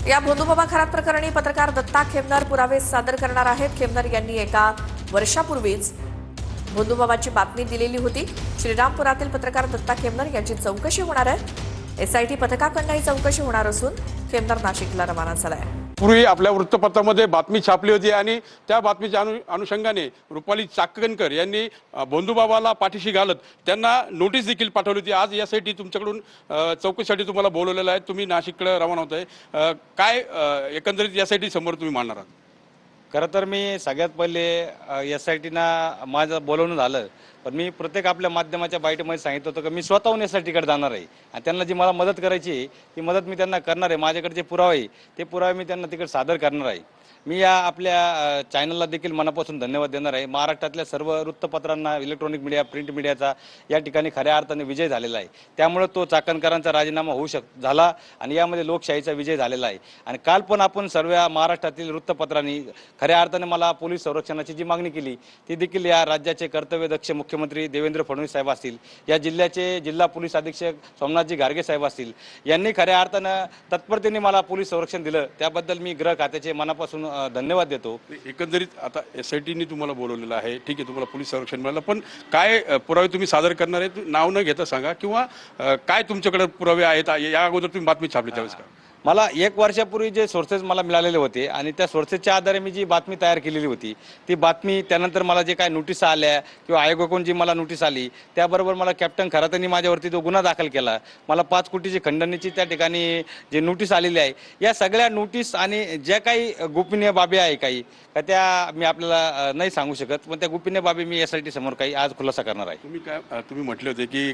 या भोंदूबाबा खरात प्रकरणी पत्रकार दत्ता खेमनर पुरावे सादर करणार आहेत। खेमनर यांनी एका वर्षापूर्वीच भोंदूबाबाची बातमी दिलेली होती। श्रीरामपुरातील पत्रकार दत्ता खेमनर यांची चौकशी होणार आहे। एसआयटी पथकाकडून ही चौकशी होणार असून खेमनर नाशिकला रवाना झालाय। पूर्वी आपल्या वृत्तपत्रामध्ये बातमी छापली होती आणि त्या बातमीच्या अनुषंगाने रुपाली चाकणकर यांनी भोंदूबाबाला पाठीशी घालत त्यांना नोटीस देखील पाठवली होती। आज यासाठी तुमच्याकडून चौकशीसाठी तुम्हाला बोलवलेलं आहे, तुम्ही नाशिककडे रवाना होत आहे। काय एकंदरीत यासाठी समोर तुम्ही मांडणार आहात? खरं तर मी सगळ्यात पहिले एसआयटीना माझं बोलवणं झालं, पण मी प्रत्येक आपल्या माध्यमाच्या बाईटमध्ये सांगितलं होतं की मी स्वतःहून एसआयटीकडे जाणार आहे आणि त्यांना जी मला मदत करायची आहे ती मदत मी त्यांना करणार आहे। माझ्याकडे जे पुरावे आहे ते पुरावे मी त्यांना तिकडे सादर करणार आहे। मी या आपल्या चॅनलला देखील मनापासून धन्यवाद देणार आहे। महाराष्ट्रातल्या सर्व वृत्तपत्रांना, इलेक्ट्रॉनिक मीडिया, प्रिंट मीडियाचा या ठिकाणी खऱ्या अर्थाने विजय झालेला आहे। त्यामुळे तो चाकणकरांचा राजीनामा झाला आणि यामध्ये लोकशाहीचा विजय झालेला आहे। आणि काल पण आपण सर्व महाराष्ट्रातील वृत्तपत्रांनी खऱ्या अर्थाने मला पोलीस संरक्षणाची जी मागणी केली ती देखील या राज्याचे कर्तव्यदक्ष मुख्यमंत्री देवेंद्र फडणवीस साहेब असतील, या जिल्ह्याचे जिल्हा पोलीस अधीक्षक सोमनाथजी घारगे साहेब असतील, यांनी खऱ्या अर्थानं तत्परतेने मला पोलीस संरक्षण दिलं। त्याबद्दल मी गृह खात्याचे मनापासून धन्यवाद देतो। एकंदरीत आता एसआयटीने तुम्हाला बोलवलेलं आहे, ठीक आहे, तुम्हाला पोलीस संरक्षण मिळालं, पण काय पुरावे तुम्ही सादर करणार आहेत? नाव न घेता सांगा, किंवा काय तुमच्याकडे पुरावे आहेत? या अगोदर तुम्ही बातमी छापली त्यावेळेस का? मला 1 वर्षापूर्वी जे सोर्सेस मला मिळालेले होते आणि त्या सोर्सेसच्या आधारे मी जी बातमी तयार केलेली होती ती बातमी, त्यानंतर मला जे काय नोटीस आल्या किंवा आयोगाकडून जी मला नोटीस आली, त्याबरोबर मला कॅप्टन खरातांनी माझ्यावरती जो गुन्हा दाखल केला, मला 5 कोटीची खंडणीची त्या ठिकाणी जे नोटीस आलेली आहे, या सगळ्या नोटीस आणि ज्या काही गोपनीय बाबी आहे काही का त्या मी आपल्याला नाही सांगू शकत, पण त्या गोपनीय बाबी मी यासाठी समोर काही आज खुलासा करणार आहे। तुम्ही म्हटले होते की